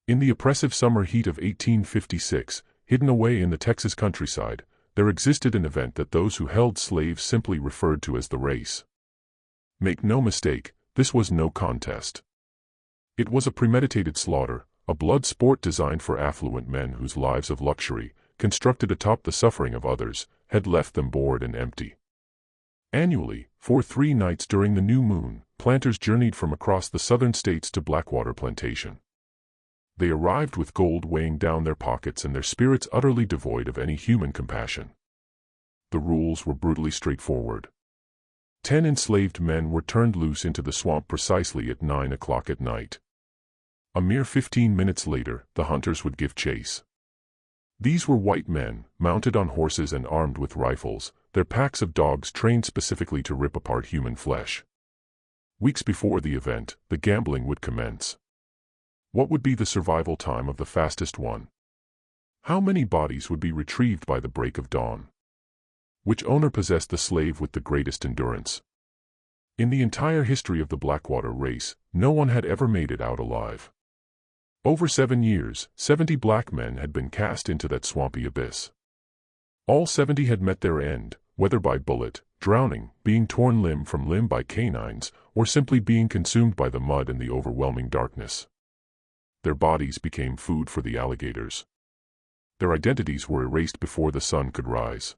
In the oppressive summer heat of 1856, hidden away in the Texas countryside, there existed an event that those who held slaves simply referred to as the race. Make no mistake, this was no contest. It was a premeditated slaughter, a blood sport designed for affluent men whose lives of luxury, constructed atop the suffering of others, had left them bored and empty. Annually, for 3 nights during the new moon, planters journeyed from across the southern states to Blackwater Plantation. They arrived with gold weighing down their pockets and their spirits utterly devoid of any human compassion. The rules were brutally straightforward. 10 enslaved men were turned loose into the swamp precisely at 9 o'clock at night. A mere 15 minutes later, the hunters would give chase. These were white men, mounted on horses and armed with rifles, their packs of dogs trained specifically to rip apart human flesh. Weeks before the event, the gambling would commence. What would be the survival time of the fastest one? How many bodies would be retrieved by the break of dawn? Which owner possessed the slave with the greatest endurance? In the entire history of the Blackwater race, no one had ever made it out alive. Over 7 years, 70 black men had been cast into that swampy abyss. All 70 had met their end, whether by bullet, drowning, being torn limb from limb by canines, or simply being consumed by the mud and the overwhelming darkness. Their bodies became food for the alligators. Their identities were erased before the sun could rise.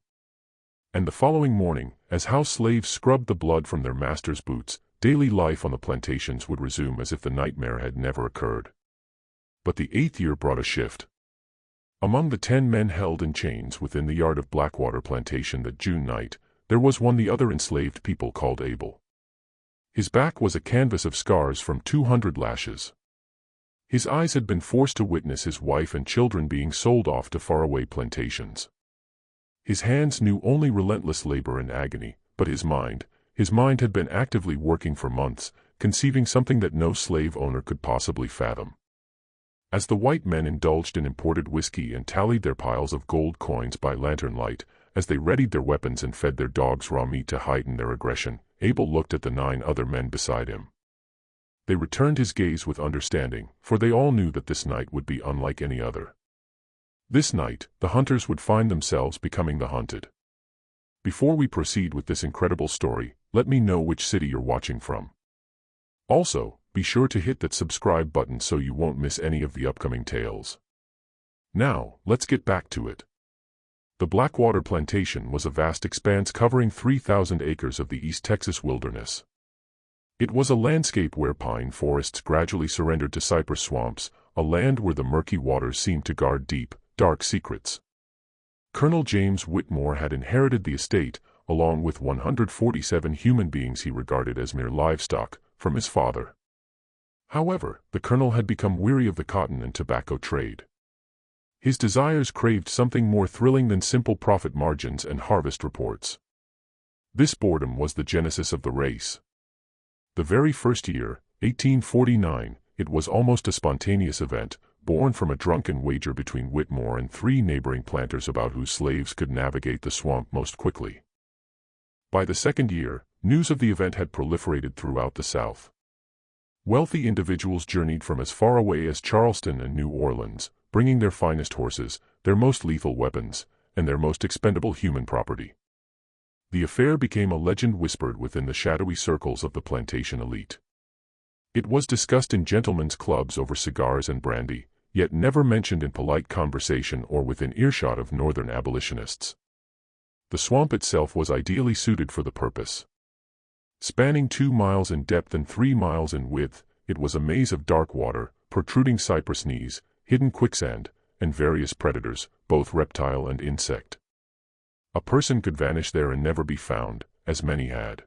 And the following morning, as house slaves scrubbed the blood from their masters' boots, daily life on the plantations would resume as if the nightmare had never occurred. But the 8th year brought a shift. Among the 10 men held in chains within the yard of Blackwater Plantation that June night, there was one the other enslaved people called Abel. His back was a canvas of scars from 200 lashes. His eyes had been forced to witness his wife and children being sold off to faraway plantations. His hands knew only relentless labor and agony, but his mind had been actively working for months, conceiving something that no slave owner could possibly fathom. As the white men indulged in imported whiskey and tallied their piles of gold coins by lantern light, as they readied their weapons and fed their dogs raw meat to heighten their aggression, Abel looked at the 9 other men beside him. They returned his gaze with understanding, for they all knew that this night would be unlike any other. This night, the hunters would find themselves becoming the hunted. Before we proceed with this incredible story, let me know which city you're watching from. Also, be sure to hit that subscribe button so you won't miss any of the upcoming tales. Now, let's get back to it. The Blackwater Plantation was a vast expanse covering 3,000 acres of the East Texas wilderness. It was a landscape where pine forests gradually surrendered to cypress swamps, a land where the murky waters seemed to guard deep, dark secrets. Colonel James Whitmore had inherited the estate, along with 147 human beings he regarded as mere livestock, from his father. However, the colonel had become weary of the cotton and tobacco trade. His desires craved something more thrilling than simple profit margins and harvest reports. This boredom was the genesis of the race. The very first year, 1849, it was almost a spontaneous event, born from a drunken wager between Whitmore and 3 neighboring planters about whose slaves could navigate the swamp most quickly. By the second year, news of the event had proliferated throughout the South. Wealthy individuals journeyed from as far away as Charleston and New Orleans, bringing their finest horses, their most lethal weapons, and their most expendable human property. The affair became a legend whispered within the shadowy circles of the plantation elite. It was discussed in gentlemen's clubs over cigars and brandy, yet never mentioned in polite conversation or within earshot of northern abolitionists. The swamp itself was ideally suited for the purpose. Spanning 2 miles in depth and 3 miles in width, it was a maze of dark water, protruding cypress knees, hidden quicksand, and various predators, both reptile and insect. A person could vanish there and never be found, as many had.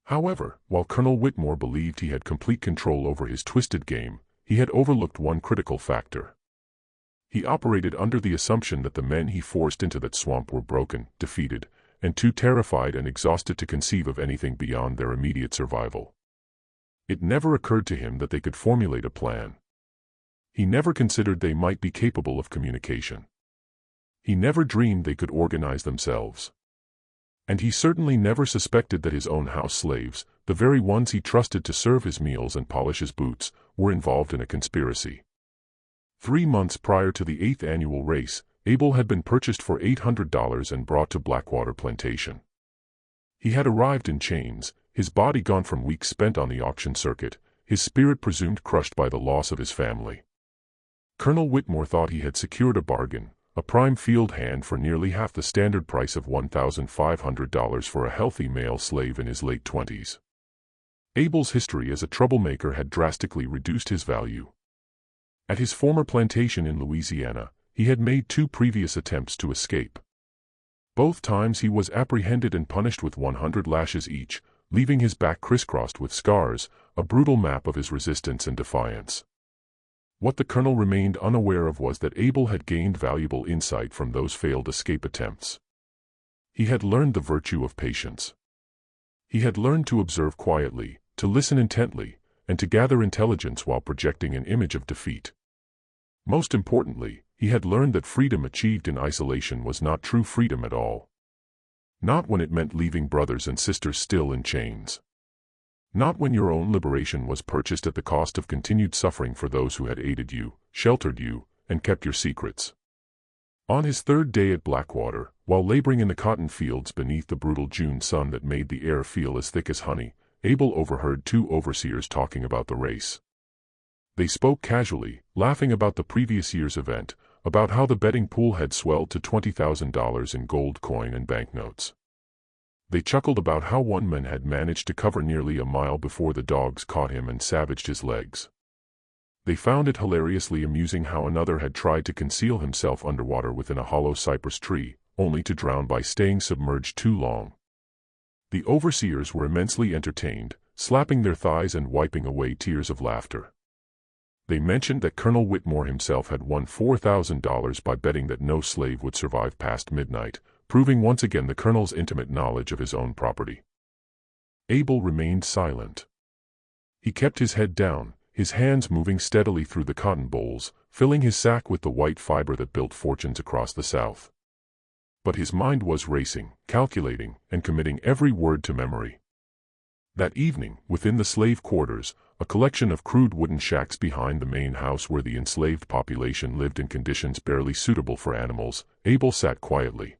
However, while Colonel Whitmore believed he had complete control over his twisted game, he had overlooked one critical factor. He operated under the assumption that the men he forced into that swamp were broken, defeated, and too terrified and exhausted to conceive of anything beyond their immediate survival. It never occurred to him that they could formulate a plan. He never considered they might be capable of communication. He never dreamed they could organize themselves. And he certainly never suspected that his own house slaves, the very ones he trusted to serve his meals and polish his boots, were involved in a conspiracy. 3 months prior to the 8th annual race, Abel had been purchased for $800 and brought to Blackwater Plantation. He had arrived in chains, his body gone from weeks spent on the auction circuit, his spirit presumed crushed by the loss of his family. Colonel Whitmore thought he had secured a bargain, a prime field hand for nearly half the standard price of $1,500 for a healthy male slave in his late 20s. Abel's history as a troublemaker had drastically reduced his value. At his former plantation in Louisiana, he had made 2 previous attempts to escape. Both times he was apprehended and punished with 100 lashes each, leaving his back crisscrossed with scars, a brutal map of his resistance and defiance. What the colonel remained unaware of was that Abel had gained valuable insight from those failed escape attempts. He had learned the virtue of patience. He had learned to observe quietly, to listen intently, and to gather intelligence while projecting an image of defeat. Most importantly, he had learned that freedom achieved in isolation was not true freedom at all. Not when it meant leaving brothers and sisters still in chains. Not when your own liberation was purchased at the cost of continued suffering for those who had aided you, sheltered you, and kept your secrets. On his 3rd day at Blackwater, while laboring in the cotton fields beneath the brutal June sun that made the air feel as thick as honey, Abel overheard 2 overseers talking about the race. They spoke casually, laughing about the previous year's event, about how the betting pool had swelled to $20,000 in gold coin and banknotes. They chuckled about how one man had managed to cover nearly a mile before the dogs caught him and savaged his legs. They found it hilariously amusing how another had tried to conceal himself underwater within a hollow cypress tree, only to drown by staying submerged too long. The overseers were immensely entertained, slapping their thighs and wiping away tears of laughter. They mentioned that Colonel Whitmore himself had won $4,000 by betting that no slave would survive past midnight, proving once again the colonel's intimate knowledge of his own property. Abel remained silent. He kept his head down, his hands moving steadily through the cotton bolls, filling his sack with the white fiber that built fortunes across the South. But his mind was racing, calculating, and committing every word to memory. That evening, within the slave quarters, a collection of crude wooden shacks behind the main house where the enslaved population lived in conditions barely suitable for animals, Abel sat quietly.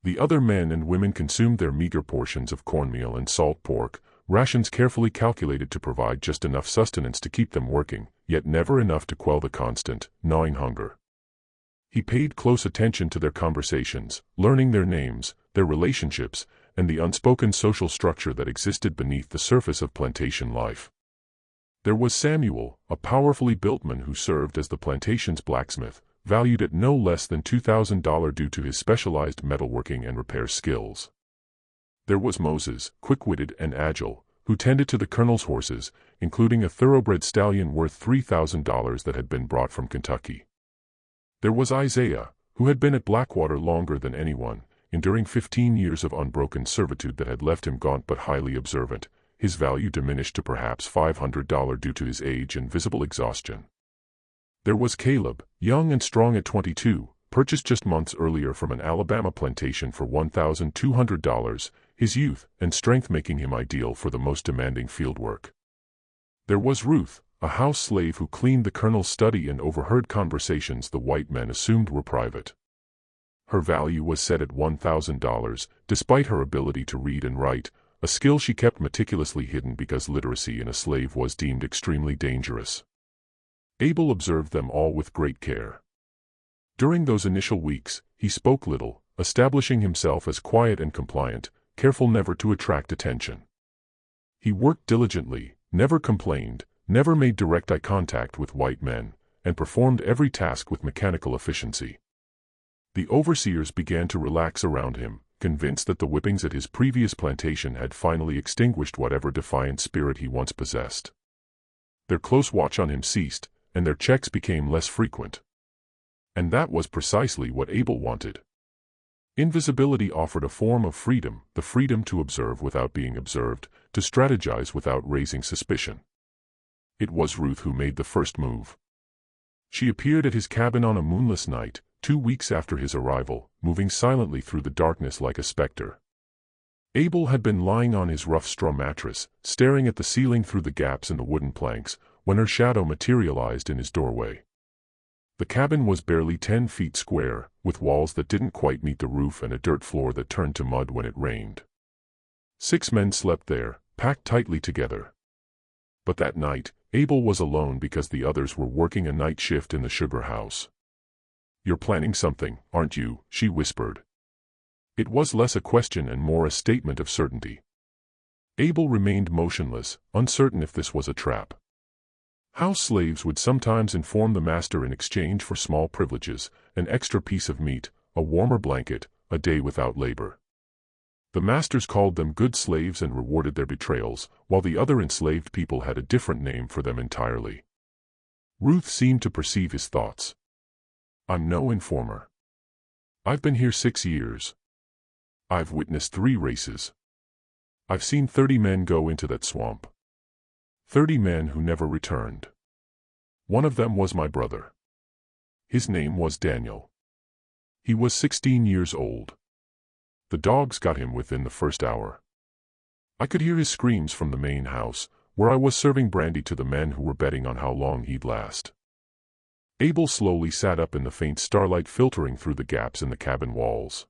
The other men and women consumed their meager portions of cornmeal and salt pork, rations carefully calculated to provide just enough sustenance to keep them working, yet never enough to quell the constant, gnawing hunger. He paid close attention to their conversations, learning their names, their relationships, and the unspoken social structure that existed beneath the surface of plantation life. There was Samuel, a powerfully built man who served as the plantation's blacksmith, valued at no less than $2,000 due to his specialized metalworking and repair skills. There was Moses, quick-witted and agile, who tended to the colonel's horses, including a thoroughbred stallion worth $3,000 that had been brought from Kentucky. There was Isaiah, who had been at Blackwater longer than anyone, enduring 15 years of unbroken servitude that had left him gaunt but highly observant, his value diminished to perhaps $500 due to his age and visible exhaustion. There was Caleb, young and strong at 22, purchased just months earlier from an Alabama plantation for $1,200, his youth and strength making him ideal for the most demanding field work. There was Ruth, a house slave who cleaned the colonel's study and overheard conversations the white men assumed were private. Her value was set at $1,000, despite her ability to read and write, a skill she kept meticulously hidden because literacy in a slave was deemed extremely dangerous. Abel observed them all with great care. During those initial weeks, he spoke little, establishing himself as quiet and compliant, careful never to attract attention. He worked diligently, never complained, never made direct eye contact with white men, and performed every task with mechanical efficiency. The overseers began to relax around him, convinced that the whippings at his previous plantation had finally extinguished whatever defiant spirit he once possessed. Their close watch on him ceased, and their checks became less frequent. And that was precisely what Abel wanted. Invisibility offered a form of freedom, the freedom to observe without being observed, to strategize without raising suspicion. It was Ruth who made the first move. She appeared at his cabin on a moonless night, 2 weeks after his arrival, moving silently through the darkness like a specter. Abel had been lying on his rough straw mattress, staring at the ceiling through the gaps in the wooden planks, when her shadow materialized in his doorway. The cabin was barely 10 feet square, with walls that didn't quite meet the roof and a dirt floor that turned to mud when it rained. 6 men slept there, packed tightly together. But that night, Abel was alone because the others were working a night shift in the sugar house. "You're planning something, aren't you?" she whispered. It was less a question and more a statement of certainty. Abel remained motionless, uncertain if this was a trap. House slaves would sometimes inform the master in exchange for small privileges, an extra piece of meat, a warmer blanket, a day without labor. The masters called them good slaves and rewarded their betrayals, while the other enslaved people had a different name for them entirely. Ruth seemed to perceive his thoughts. "I'm no informer. I've been here 6 years. I've witnessed 3 races. I've seen 30 men go into that swamp. 30 men who never returned. One of them was my brother. His name was Daniel. He was 16 years old. The dogs got him within the first hour. I could hear his screams from the main house, where I was serving brandy to the men who were betting on how long he'd last." Abel slowly sat up in the faint starlight filtering through the gaps in the cabin walls.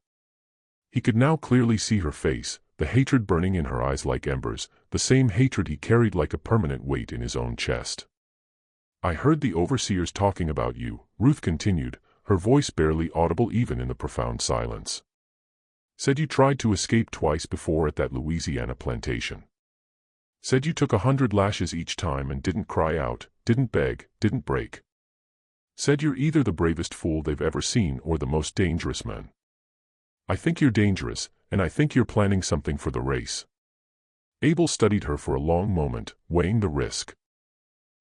He could now clearly see her face, the hatred burning in her eyes like embers, the same hatred he carried like a permanent weight in his own chest. "I heard the overseers talking about you," Ruth continued, her voice barely audible even in the profound silence. "Said you tried to escape twice before at that Louisiana plantation. Said you took 100 lashes each time and didn't cry out, didn't beg, didn't break. Said you're either the bravest fool they've ever seen or the most dangerous man. I think you're dangerous, and I think you're planning something for the race." Abel studied her for a long moment, weighing the risk.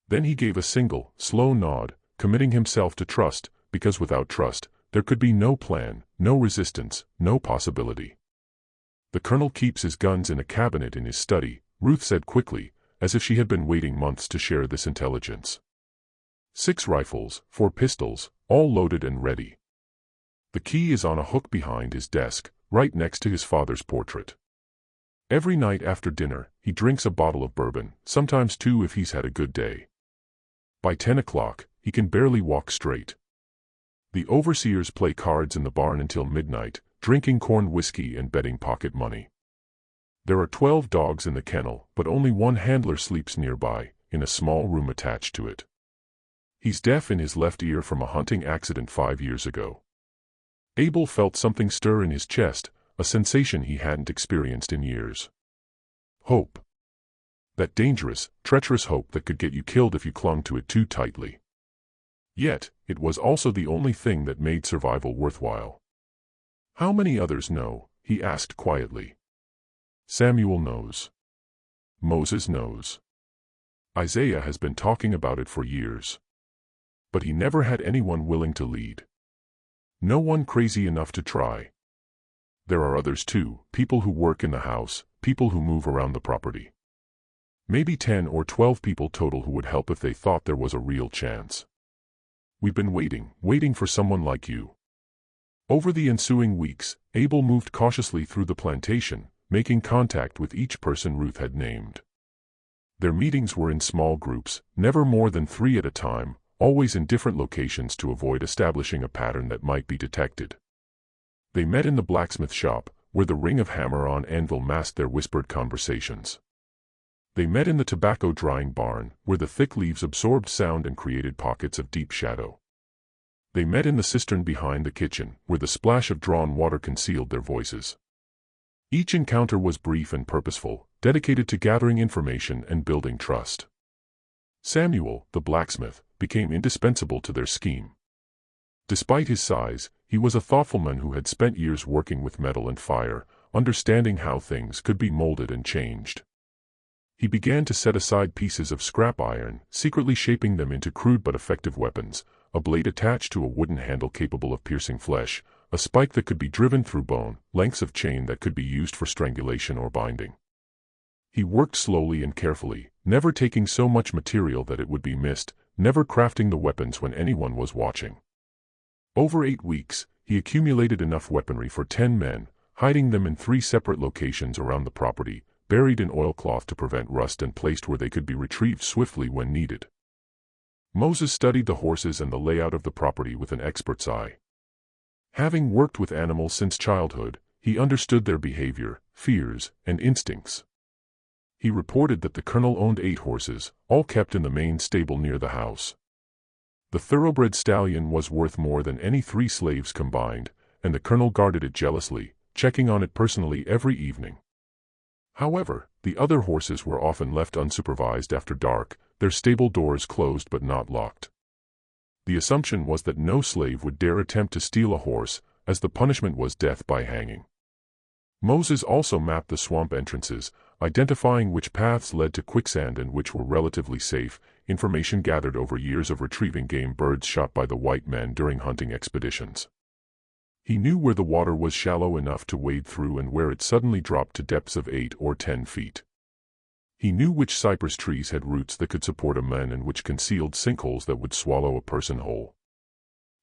Then he gave a single, slow nod, committing himself to trust, because without trust, there could be no plan, no resistance, no possibility. "The colonel keeps his guns in a cabinet in his study," Ruth said quickly, as if she had been waiting months to share this intelligence. 6 rifles, 4 pistols, all loaded and ready. The key is on a hook behind his desk, right next to his father's portrait. Every night after dinner, he drinks a bottle of bourbon, sometimes 2 if he's had a good day. By 10 o'clock, he can barely walk straight. The overseers play cards in the barn until midnight, drinking corn whiskey and betting pocket money. There are 12 dogs in the kennel, but only one handler sleeps nearby, in a small room attached to it. He's deaf in his left ear from a hunting accident 5 years ago. Abel felt something stir in his chest, a sensation he hadn't experienced in years. Hope. That dangerous, treacherous hope that could get you killed if you clung to it too tightly. Yet, it was also the only thing that made survival worthwhile. "How many others know?" he asked quietly. "Samuel knows. Moses knows. Isaiah has been talking about it for years. But he never had anyone willing to lead. No one crazy enough to try. There are others too, people who work in the house, people who move around the property. Maybe 10 or 12 people total who would help if they thought there was a real chance. We've been waiting for someone like you." Over the ensuing weeks, Abel moved cautiously through the plantation, making contact with each person Ruth had named. Their meetings were in small groups, never more than 3 at a time, always in different locations to avoid establishing a pattern that might be detected. They met in the blacksmith shop, where the ring of hammer on anvil masked their whispered conversations. They met in the tobacco drying barn, where the thick leaves absorbed sound and created pockets of deep shadow. They met in the cistern behind the kitchen, where the splash of drawn water concealed their voices. Each encounter was brief and purposeful, dedicated to gathering information and building trust. Samuel, the blacksmith, became indispensable to their scheme. Despite his size, he was a thoughtful man who had spent years working with metal and fire, understanding how things could be molded and changed. He began to set aside pieces of scrap iron, secretly shaping them into crude but effective weapons, a blade attached to a wooden handle capable of piercing flesh, a spike that could be driven through bone, lengths of chain that could be used for strangulation or binding. He worked slowly and carefully, never taking so much material that it would be missed, never crafting the weapons when anyone was watching. Over 8 weeks, he accumulated enough weaponry for 10 men, hiding them in 3 separate locations around the property, buried in oilcloth to prevent rust and placed where they could be retrieved swiftly when needed. Moses studied the horses and the layout of the property with an expert's eye. Having worked with animals since childhood, he understood their behavior, fears, and instincts. He reported that the colonel owned 8 horses, all kept in the main stable near the house. The thoroughbred stallion was worth more than any 3 slaves combined, and the colonel guarded it jealously, checking on it personally every evening. However, the other horses were often left unsupervised after dark, their stable doors closed but not locked. The assumption was that no slave would dare attempt to steal a horse, as the punishment was death by hanging. Moses also mapped the swamp entrances, identifying which paths led to quicksand and which were relatively safe, information gathered over years of retrieving game birds shot by the white men during hunting expeditions. He knew where the water was shallow enough to wade through and where it suddenly dropped to depths of 8 or 10 feet. He knew which cypress trees had roots that could support a man and which concealed sinkholes that would swallow a person whole.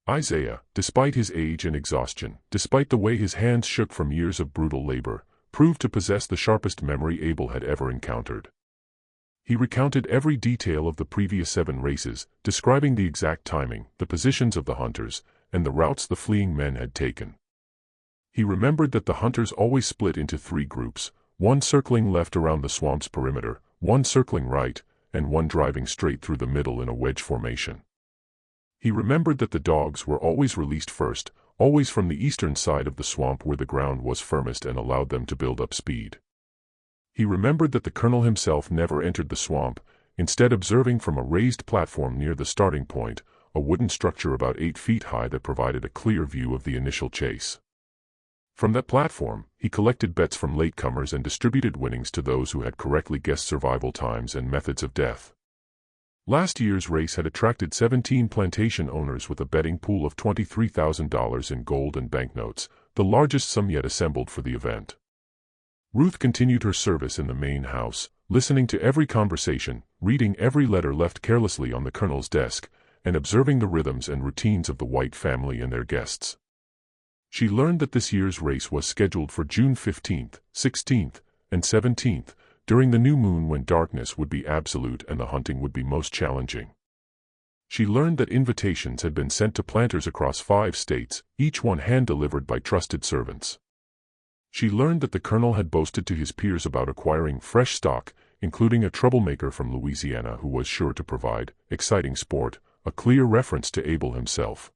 Isaiah, despite his age and exhaustion, despite the way his hands shook from years of brutal labor, proved to possess the sharpest memory Abel had ever encountered. He recounted every detail of the previous 7 races, describing the exact timing, the positions of the hunters, and the routes the fleeing men had taken. He remembered that the hunters always split into 3 groups, one circling left around the swamp's perimeter, one circling right, and one driving straight through the middle in a wedge formation. He remembered that the dogs were always released first, always from the eastern side of the swamp where the ground was firmest and allowed them to build up speed. He remembered that the colonel himself never entered the swamp, instead observing from a raised platform near the starting point, a wooden structure about 8 feet high that provided a clear view of the initial chase. From that platform, he collected bets from latecomers and distributed winnings to those who had correctly guessed survival times and methods of death. Last year's race had attracted 17 plantation owners with a betting pool of $23,000 in gold and banknotes, the largest sum yet assembled for the event. Ruth continued her service in the main house, listening to every conversation, reading every letter left carelessly on the colonel's desk, and observing the rhythms and routines of the white family and their guests. She learned that this year's race was scheduled for June 15th, 16th, and 17th, during the new moon when darkness would be absolute and the hunting would be most challenging. She learned that invitations had been sent to planters across 5 states, each one hand-delivered by trusted servants. She learned that the colonel had boasted to his peers about acquiring fresh stock, including a troublemaker from Louisiana who was sure to provide exciting sport, a clear reference to Abel himself.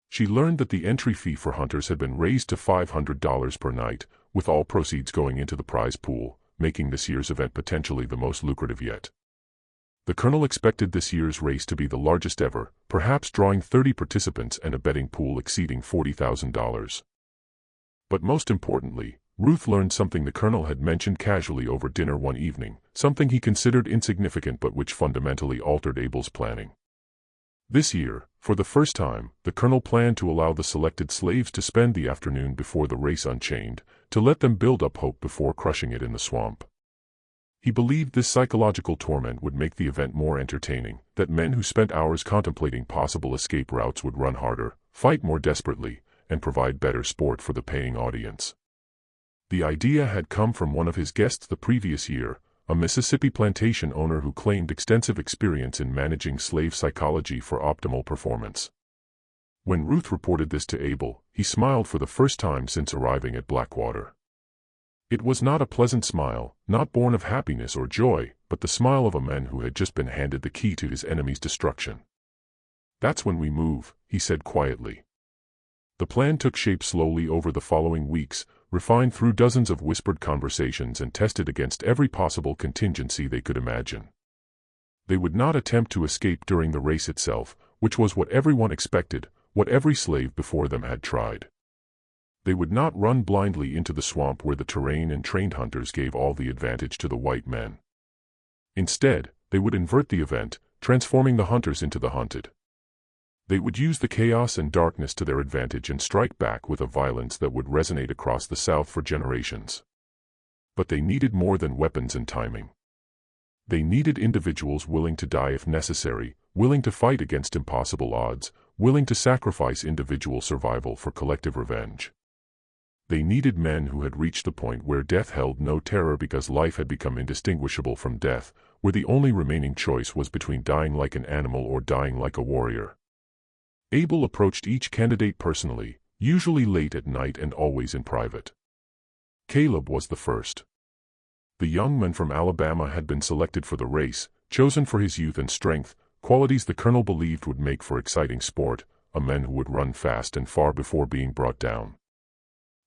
She learned that the entry fee for hunters had been raised to $500 per night, with all proceeds going into the prize pool, making this year's event potentially the most lucrative yet. The colonel expected this year's race to be the largest ever, perhaps drawing 30 participants and a betting pool exceeding $40,000. But most importantly, Ruth learned something the colonel had mentioned casually over dinner one evening, something he considered insignificant but which fundamentally altered Abel's planning. This year, for the first time, the colonel planned to allow the selected slaves to spend the afternoon before the race unchained, to let them build up hope before crushing it in the swamp. He believed this psychological torment would make the event more entertaining, that men who spent hours contemplating possible escape routes would run harder, fight more desperately, and provide better sport for the paying audience. The idea had come from one of his guests the previous year, a Mississippi plantation owner who claimed extensive experience in managing slave psychology for optimal performance. When Ruth reported this to Abel, he smiled for the first time since arriving at Blackwater. It was not a pleasant smile, not born of happiness or joy, but the smile of a man who had just been handed the key to his enemy's destruction. "That's when we move," he said quietly. The plan took shape slowly over the following weeks, refined through dozens of whispered conversations and tested against every possible contingency they could imagine. They would not attempt to escape during the race itself, which was what everyone expected, what every slave before them had tried. They would not run blindly into the swamp where the terrain and trained hunters gave all the advantage to the white men. Instead, they would invert the event, transforming the hunters into the hunted. They would use the chaos and darkness to their advantage and strike back with a violence that would resonate across the South for generations. But they needed more than weapons and timing. They needed individuals willing to die if necessary, willing to fight against impossible odds, willing to sacrifice individual survival for collective revenge. They needed men who had reached the point where death held no terror because life had become indistinguishable from death, where the only remaining choice was between dying like an animal or dying like a warrior. Abel approached each candidate personally, usually late at night and always in private. Caleb was the first. The young man from Alabama had been selected for the race, chosen for his youth and strength, qualities the colonel believed would make for exciting sport, a man who would run fast and far before being brought down.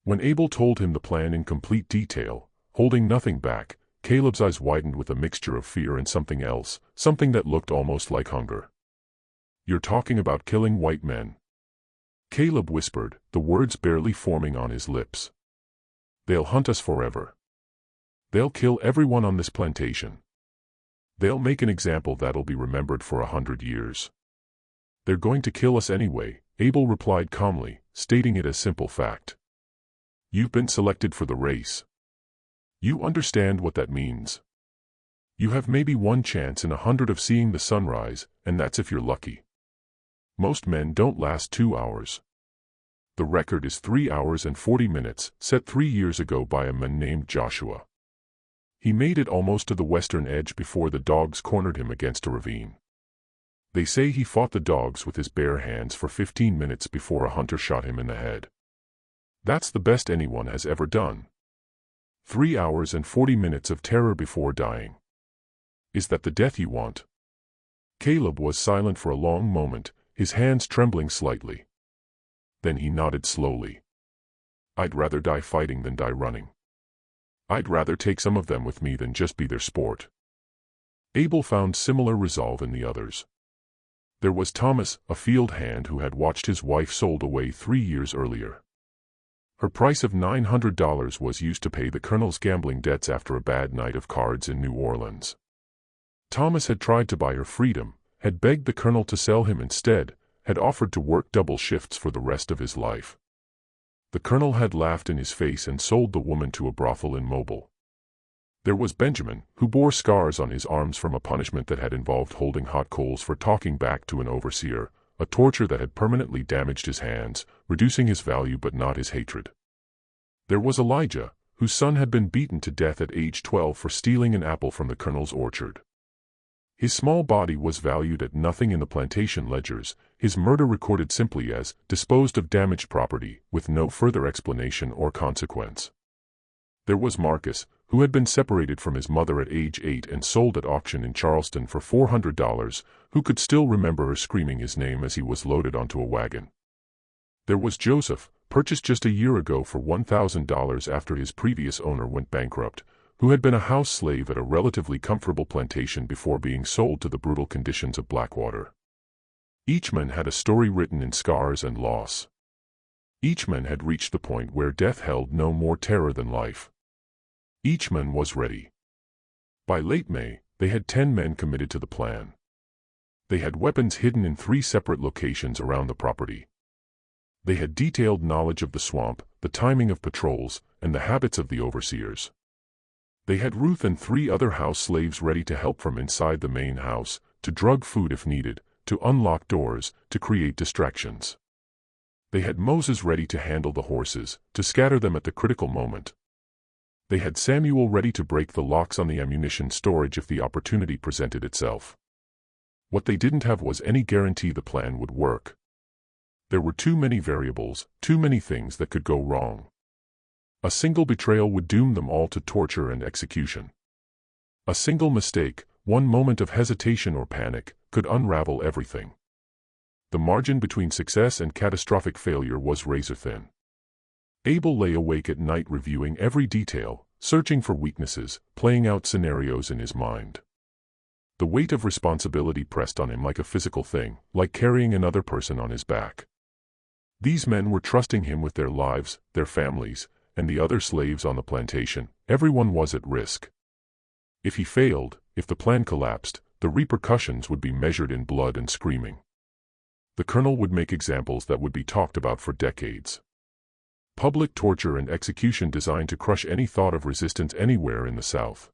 When Abel told him the plan in complete detail, holding nothing back, Caleb's eyes widened with a mixture of fear and something else, something that looked almost like hunger. "You're talking about killing white men?" Caleb whispered, the words barely forming on his lips. "They'll hunt us forever. They'll kill everyone on this plantation. They'll make an example that'll be remembered for 100 years. They're going to kill us anyway," Abel replied calmly, stating it as simple fact. "You've been selected for the race. You understand what that means. You have maybe one chance in 100 of seeing the sunrise, and that's if you're lucky. Most men don't last 2 hours. The record is 3 hours and 40 minutes, set 3 years ago by a man named Joshua. He made it almost to the western edge before the dogs cornered him against a ravine. They say he fought the dogs with his bare hands for 15 minutes before a hunter shot him in the head. That's the best anyone has ever done. 3 hours and 40 minutes of terror before dying. Is that the death you want?" Caleb was silent for a long moment, his hands trembling slightly. Then he nodded slowly. "I'd rather die fighting than die running. I'd rather take some of them with me than just be their sport." Abel found similar resolve in the others. There was Thomas, a field hand who had watched his wife sold away 3 years earlier. Her price of $900 was used to pay the colonel's gambling debts after a bad night of cards in New Orleans. Thomas had tried to buy her freedom, had begged the colonel to sell him instead, had offered to work double shifts for the rest of his life. The colonel had laughed in his face and sold the woman to a brothel in Mobile. There was Benjamin, who bore scars on his arms from a punishment that had involved holding hot coals for talking back to an overseer, a torture that had permanently damaged his hands, reducing his value but not his hatred. There was Elijah, whose son had been beaten to death at age 12 for stealing an apple from the colonel's orchard. His small body was valued at nothing in the plantation ledgers, his murder recorded simply as disposed of damaged property, with no further explanation or consequence. There was Marcus, who had been separated from his mother at age 8 and sold at auction in Charleston for $400, who could still remember her screaming his name as he was loaded onto a wagon. There was Joseph, purchased just a year ago for $1,000 after his previous owner went bankrupt, who had been a house slave at a relatively comfortable plantation before being sold to the brutal conditions of Blackwater. Each man had a story written in scars and loss. Each man had reached the point where death held no more terror than life. Each man was ready. By late May, they had 10 men committed to the plan. They had weapons hidden in 3 separate locations around the property. They had detailed knowledge of the swamp, the timing of patrols, and the habits of the overseers. They had Ruth and 3 other house slaves ready to help from inside the main house, to drug food if needed, to unlock doors, to create distractions. They had Moses ready to handle the horses, to scatter them at the critical moment. They had Samuel ready to break the locks on the ammunition storage if the opportunity presented itself. What they didn't have was any guarantee the plan would work. There were too many variables, too many things that could go wrong. A single betrayal would doom them all to torture and execution. A single mistake, one moment of hesitation or panic, could unravel everything. The margin between success and catastrophic failure was razor-thin. Abel lay awake at night reviewing every detail, searching for weaknesses, playing out scenarios in his mind. The weight of responsibility pressed on him like a physical thing, like carrying another person on his back. These men were trusting him with their lives, their families, and the other slaves on the plantation. Everyone was at risk. If he failed, if the plan collapsed, the repercussions would be measured in blood and screaming. The colonel would make examples that would be talked about for decades. Public torture and execution designed to crush any thought of resistance anywhere in the South.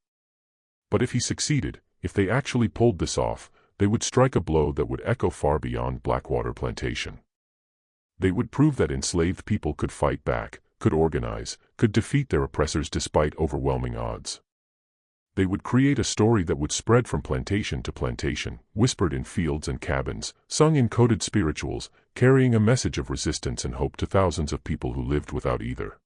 But if he succeeded, if they actually pulled this off, they would strike a blow that would echo far beyond Blackwater Plantation. They would prove that enslaved people could fight back, could organize, could defeat their oppressors despite overwhelming odds. They would create a story that would spread from plantation to plantation, whispered in fields and cabins, sung in coded spirituals, carrying a message of resistance and hope to thousands of people who lived without either.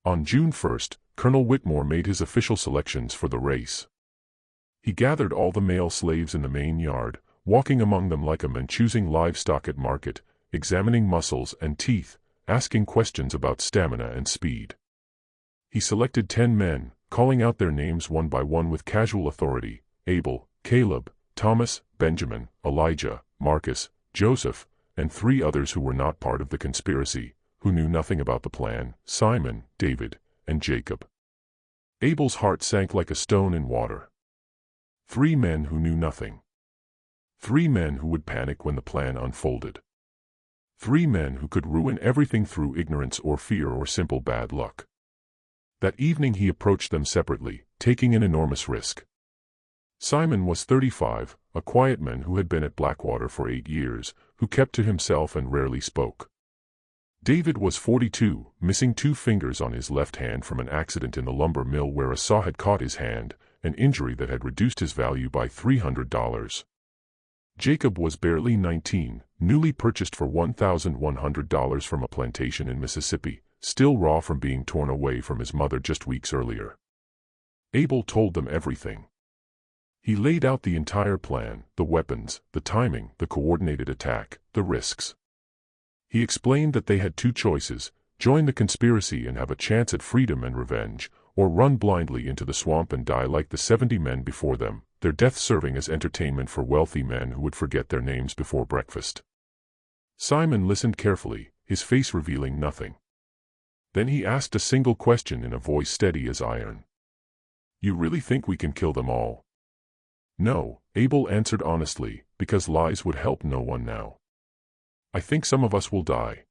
On June 1st, Colonel Whitmore made his official selections for the race. He gathered all the male slaves in the main yard, walking among them like a man choosing livestock at market, examining muscles and teeth, asking questions about stamina and speed. He selected 10 men, calling out their names one by one with casual authority: Abel, Caleb, Thomas, Benjamin, Elijah, Marcus, Joseph, and 3 others who were not part of the conspiracy, who knew nothing about the plan: Simon, David, and Jacob. Abel's heart sank like a stone in water. 3 men who knew nothing. 3 men who would panic when the plan unfolded. 3 men who could ruin everything through ignorance or fear or simple bad luck. That evening he approached them separately, taking an enormous risk. Simon was 35, a quiet man who had been at Blackwater for 8 years, who kept to himself and rarely spoke. David was 42, missing 2 fingers on his left hand from an accident in the lumber mill where a saw had caught his hand, an injury that had reduced his value by $300. Jacob was barely 19, newly purchased for $1,100 from a plantation in Mississippi, still raw from being torn away from his mother just weeks earlier. Abel told them everything. He laid out the entire plan, the weapons, the timing, the coordinated attack, the risks. He explained that they had 2 choices: join the conspiracy and have a chance at freedom and revenge, or run blindly into the swamp and die like the 70 men before them, their death serving as entertainment for wealthy men who would forget their names before breakfast. Simon listened carefully, his face revealing nothing. Then he asked a single question in a voice steady as iron. "You really think we can kill them all?" "No," Abel answered honestly, because lies would help no one now. "I think some of us will die.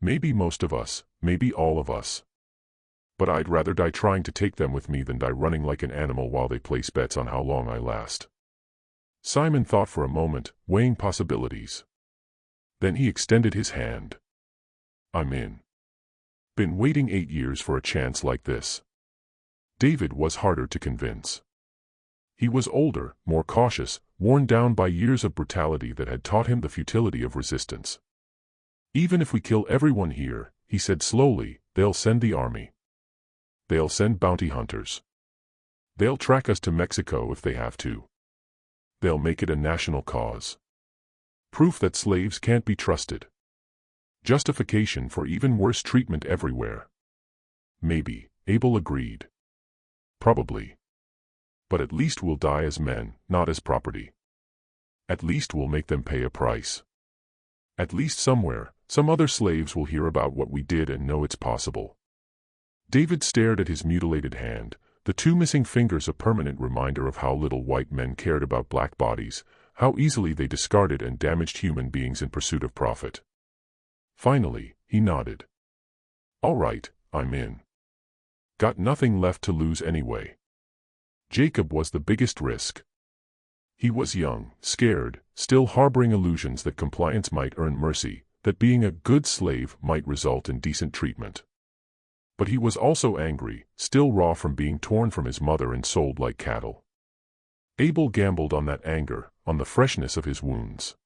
Maybe most of us, maybe all of us. But I'd rather die trying to take them with me than die running like an animal while they place bets on how long I last." Simon thought for a moment, weighing possibilities. Then he extended his hand. "I'm in. Been waiting 8 years for a chance like this." David was harder to convince. He was older, more cautious, worn down by years of brutality that had taught him the futility of resistance. "Even if we kill everyone here," he said slowly, "they'll send the army. They'll send bounty hunters. They'll track us to Mexico if they have to. They'll make it a national cause. Proof that slaves can't be trusted. Justification for even worse treatment everywhere." "Maybe," Abel agreed. "Probably. But at least we'll die as men, not as property. At least we'll make them pay a price. At least somewhere, some other slaves will hear about what we did and know it's possible." David stared at his mutilated hand, the 2 missing fingers a permanent reminder of how little white men cared about black bodies, how easily they discarded and damaged human beings in pursuit of profit. Finally, he nodded. "All right, I'm in. Got nothing left to lose anyway." Jacob was the biggest risk. He was young, scared, still harboring illusions that compliance might earn mercy, that being a good slave might result in decent treatment. But he was also angry, still raw from being torn from his mother and sold like cattle. Abel gambled on that anger, on the freshness of his wounds.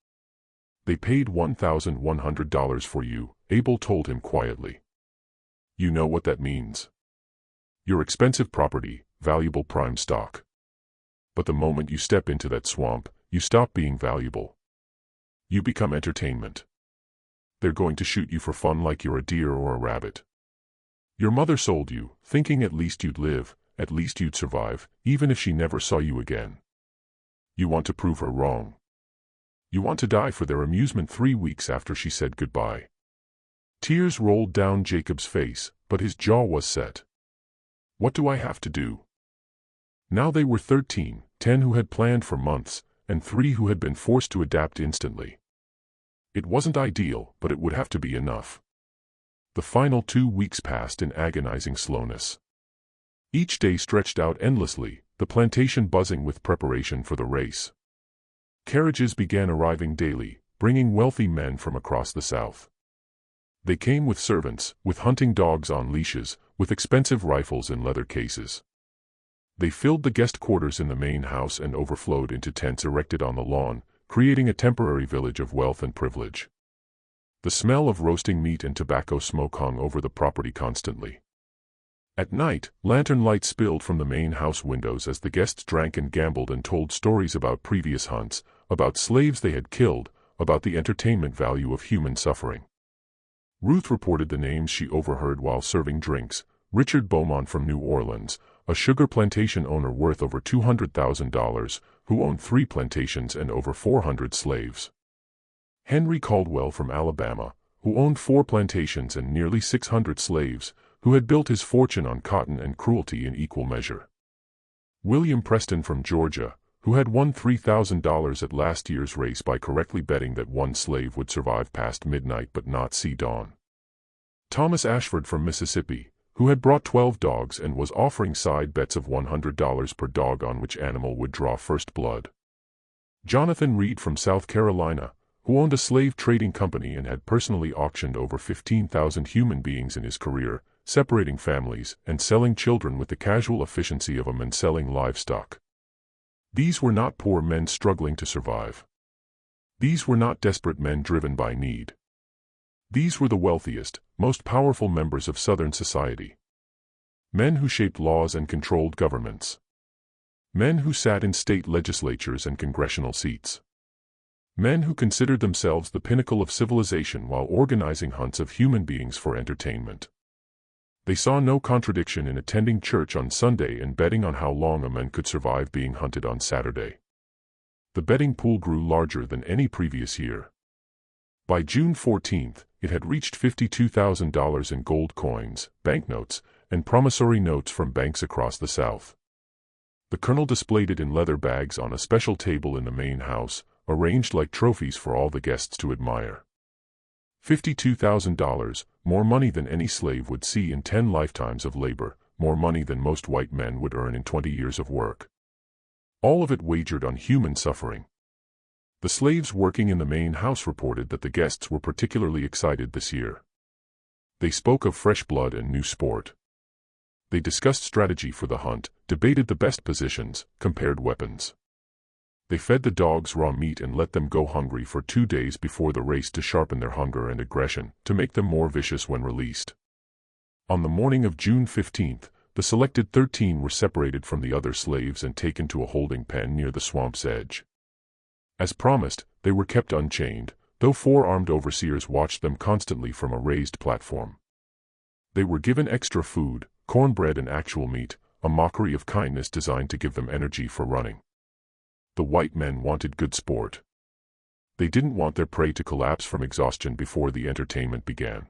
"They paid $1,100 for you," Abel told him quietly. "You know what that means. You're expensive property, valuable prime stock. But the moment you step into that swamp, you stop being valuable. You become entertainment. They're going to shoot you for fun like you're a deer or a rabbit. Your mother sold you, thinking at least you'd live, at least you'd survive, even if she never saw you again. You want to prove her wrong. You want to die for their amusement 3 weeks after she said goodbye." Tears rolled down Jacob's face, but his jaw was set. "What do I have to do?" Now they were 13, 10 who had planned for months, and 3 who had been forced to adapt instantly. It wasn't ideal, but it would have to be enough. The final 2 weeks passed in agonizing slowness. Each day stretched out endlessly, the plantation buzzing with preparation for the race. Carriages began arriving daily, bringing wealthy men from across the South. They came with servants, with hunting dogs on leashes, with expensive rifles in leather cases. They filled the guest quarters in the main house and overflowed into tents erected on the lawn, creating a temporary village of wealth and privilege. The smell of roasting meat and tobacco smoke hung over the property constantly. At night, lantern light spilled from the main house windows as the guests drank and gambled and told stories about previous hunts, about slaves they had killed, about the entertainment value of human suffering. Ruth reported the names she overheard while serving drinks: Richard Beaumont from New Orleans, a sugar plantation owner worth over $200,000, who owned 3 plantations and over 400 slaves. Henry Caldwell from Alabama, who owned 4 plantations and nearly 600 slaves, who had built his fortune on cotton and cruelty in equal measure. William Preston from Georgia, who had won $3,000 at last year's race by correctly betting that one slave would survive past midnight but not see dawn. Thomas Ashford from Mississippi, who had brought 12 dogs and was offering side bets of $100 per dog on which animal would draw first blood. Jonathan Reed from South Carolina, who owned a slave trading company and had personally auctioned over 15,000 human beings in his career, separating families and selling children with the casual efficiency of a man selling livestock. These were not poor men struggling to survive. These were not desperate men driven by need. These were the wealthiest, most powerful members of Southern society. Men who shaped laws and controlled governments. Men who sat in state legislatures and congressional seats. Men who considered themselves the pinnacle of civilization while organizing hunts of human beings for entertainment. They saw no contradiction in attending church on Sunday and betting on how long a man could survive being hunted on Saturday. The betting pool grew larger than any previous year. By June 14th, it had reached $52,000 in gold coins, banknotes, and promissory notes from banks across the South. The colonel displayed it in leather bags on a special table in the main house, arranged like trophies for all the guests to admire. $52,000, more money than any slave would see in 10 lifetimes of labor, more money than most white men would earn in 20 years of work. All of it wagered on human suffering. The slaves working in the main house reported that the guests were particularly excited this year. They spoke of fresh blood and new sport. They discussed strategy for the hunt, debated the best positions, compared weapons. They fed the dogs raw meat and let them go hungry for 2 days before the race to sharpen their hunger and aggression, to make them more vicious when released. On the morning of June 15th, the selected 13 were separated from the other slaves and taken to a holding pen near the swamp's edge. As promised, they were kept unchained, though 4 armed overseers watched them constantly from a raised platform. They were given extra food, cornbread and actual meat, a mockery of kindness designed to give them energy for running. The white men wanted good sport. They didn't want their prey to collapse from exhaustion before the entertainment began.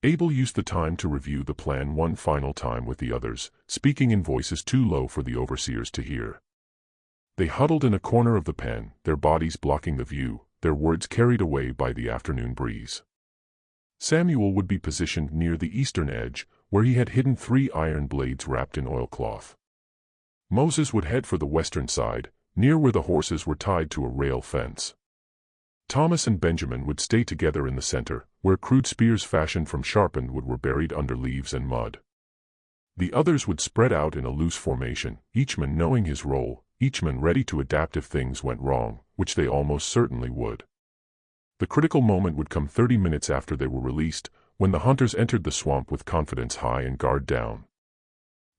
Abel used the time to review the plan one final time with the others, speaking in voices too low for the overseers to hear. They huddled in a corner of the pen, their bodies blocking the view, their words carried away by the afternoon breeze. Samuel would be positioned near the eastern edge, where he had hidden 3 iron blades wrapped in oilcloth. Moses would head for the western side, near where the horses were tied to a rail fence. Thomas and Benjamin would stay together in the center, where crude spears fashioned from sharpened wood were buried under leaves and mud. The others would spread out in a loose formation, each man knowing his role, each man ready to adapt if things went wrong, which they almost certainly would. The critical moment would come 30 minutes after they were released, when the hunters entered the swamp with confidence high and guard down.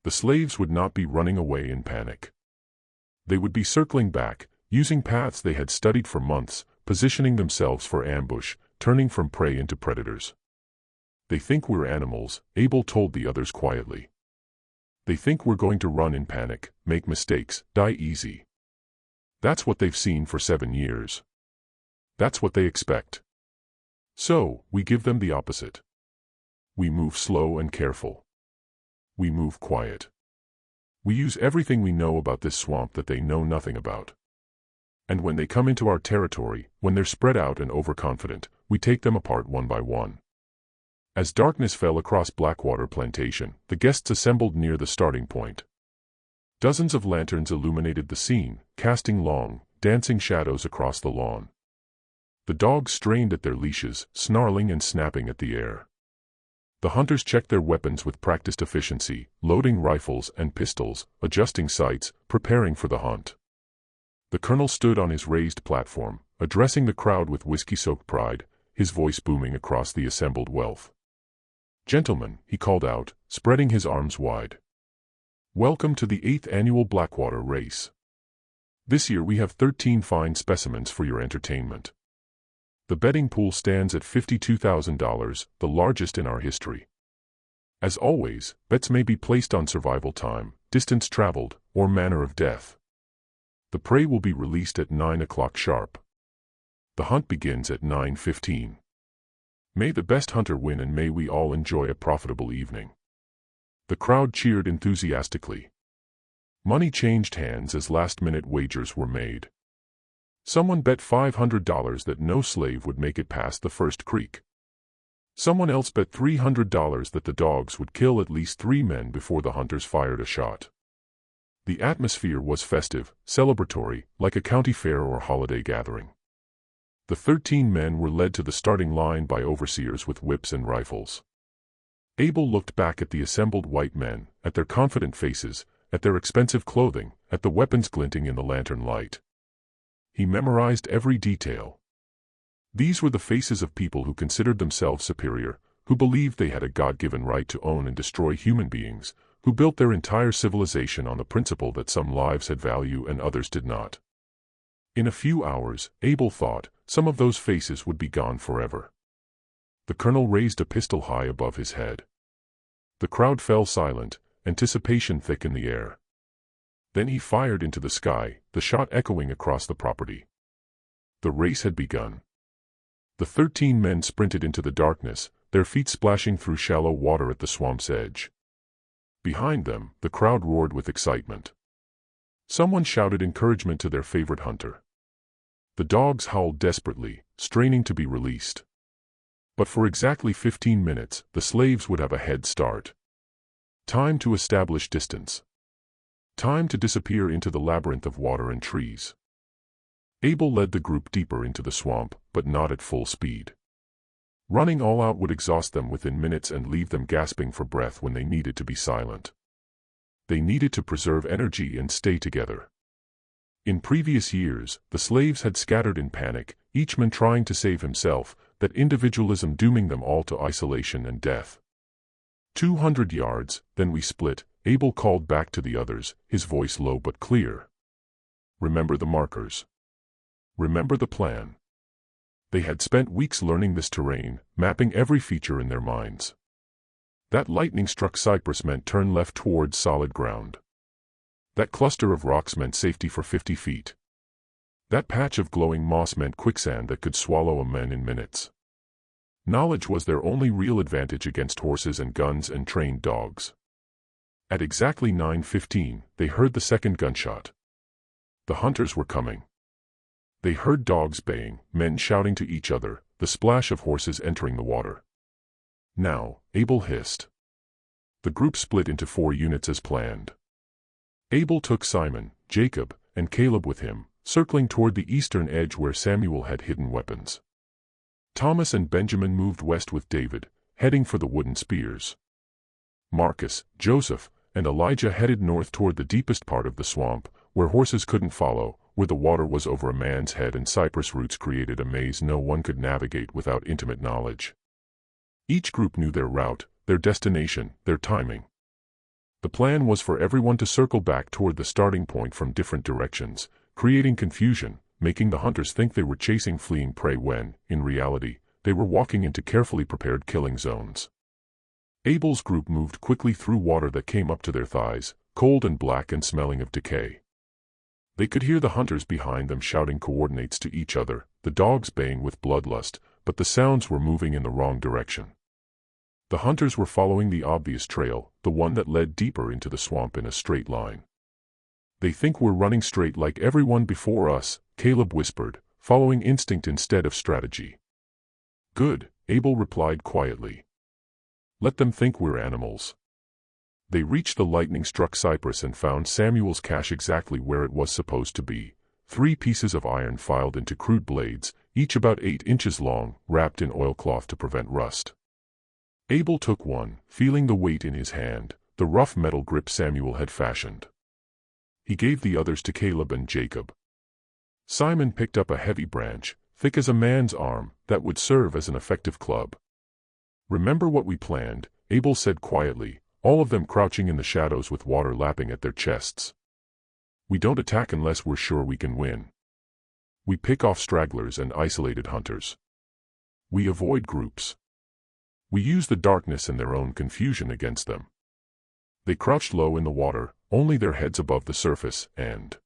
The slaves would not be running away in panic. They would be circling back, using paths they had studied for months, positioning themselves for ambush, turning from prey into predators. They think we're animals, Abel told the others quietly. They think we're going to run in panic, make mistakes, die easy. That's what they've seen for 7 years. That's what they expect. So, we give them the opposite. We move slow and careful. We move quiet. We use everything we know about this swamp that they know nothing about. And when they come into our territory, when they're spread out and overconfident, we take them apart one by one. As darkness fell across Blackwater Plantation, the guests assembled near the starting point. Dozens of lanterns illuminated the scene, casting long, dancing shadows across the lawn. The dogs strained at their leashes, snarling and snapping at the air. The hunters checked their weapons with practiced efficiency, loading rifles and pistols, adjusting sights, preparing for the hunt. The colonel stood on his raised platform, addressing the crowd with whiskey-soaked pride, his voice booming across the assembled wealth. "Gentlemen," he called out, spreading his arms wide. "Welcome to the 8th annual Blackwater race. This year we have 13 fine specimens for your entertainment. The betting pool stands at $52,000, the largest in our history. As always, bets may be placed on survival time, distance traveled, or manner of death. The prey will be released at 9 o'clock sharp. The hunt begins at 9:15. May the best hunter win and may we all enjoy a profitable evening." The crowd cheered enthusiastically. Money changed hands as last-minute wagers were made. Someone bet $500 that no slave would make it past the first creek. Someone else bet $300 that the dogs would kill at least 3 men before the hunters fired a shot. The atmosphere was festive, celebratory, like a county fair or holiday gathering. The 13 men were led to the starting line by overseers with whips and rifles. Abel looked back at the assembled white men, at their confident faces, at their expensive clothing, at the weapons glinting in the lantern light. He memorized every detail. These were the faces of people who considered themselves superior, who believed they had a God-given right to own and destroy human beings, who built their entire civilization on the principle that some lives had value and others did not. In a few hours, Abel thought, some of those faces would be gone forever. The colonel raised a pistol high above his head. The crowd fell silent, anticipation thick in the air. Then he fired into the sky, the shot echoing across the property. The race had begun. The 13 men sprinted into the darkness, their feet splashing through shallow water at the swamp's edge. Behind them, the crowd roared with excitement. Someone shouted encouragement to their favorite hunter. The dogs howled desperately, straining to be released. But for exactly 15 minutes, the slaves would have a head start. Time to establish distance. Time to disappear into the labyrinth of water and trees. Abel led the group deeper into the swamp, but not at full speed. Running all out would exhaust them within minutes and leave them gasping for breath when they needed to be silent. They needed to preserve energy and stay together. In previous years, the slaves had scattered in panic, each man trying to save himself, that individualism dooming them all to isolation and death. 200 yards, then we split, Abel called back to the others, his voice low but clear. Remember the markers. Remember the plan. They had spent weeks learning this terrain, mapping every feature in their minds. That lightning-struck cypress meant turn left towards solid ground. That cluster of rocks meant safety for 50 feet. That patch of glowing moss meant quicksand that could swallow a man in minutes. Knowledge was their only real advantage against horses and guns and trained dogs. At exactly 9:15, they heard the second gunshot. The hunters were coming. They heard dogs baying, men shouting to each other, the splash of horses entering the water. Now, Abel hissed. The group split into 4 units as planned. Abel took Simon, Jacob, and Caleb with him, circling toward the eastern edge where Samuel had hidden weapons. Thomas and Benjamin moved west with David, heading for the wooden spears. Marcus, Joseph, and Elijah headed north toward the deepest part of the swamp, where horses couldn't follow, where the water was over a man's head and cypress roots created a maze no one could navigate without intimate knowledge. Each group knew their route, their destination, their timing. The plan was for everyone to circle back toward the starting point from different directions, creating confusion, making the hunters think they were chasing fleeing prey when, in reality, they were walking into carefully prepared killing zones. Abel's group moved quickly through water that came up to their thighs, cold and black and smelling of decay. They could hear the hunters behind them shouting coordinates to each other, the dogs baying with bloodlust, but the sounds were moving in the wrong direction. The hunters were following the obvious trail, the one that led deeper into the swamp in a straight line. They think we're running straight like everyone before us, Caleb whispered, following instinct instead of strategy. Good, Abel replied quietly. Let them think we're animals. They reached the lightning-struck cypress and found Samuel's cache exactly where it was supposed to be, 3 pieces of iron filed into crude blades, each about 8 inches long, wrapped in oilcloth to prevent rust. Abel took one, feeling the weight in his hand, the rough metal grip Samuel had fashioned. He gave the others to Caleb and Jacob. Simon picked up a heavy branch, thick as a man's arm, that would serve as an effective club. "Remember what we planned," Abel said quietly, all of them crouching in the shadows with water lapping at their chests. "We don't attack unless we're sure we can win. We pick off stragglers and isolated hunters. We avoid groups. We use the darkness and their own confusion against them." They crouched low in the water, only their heads above the surface, and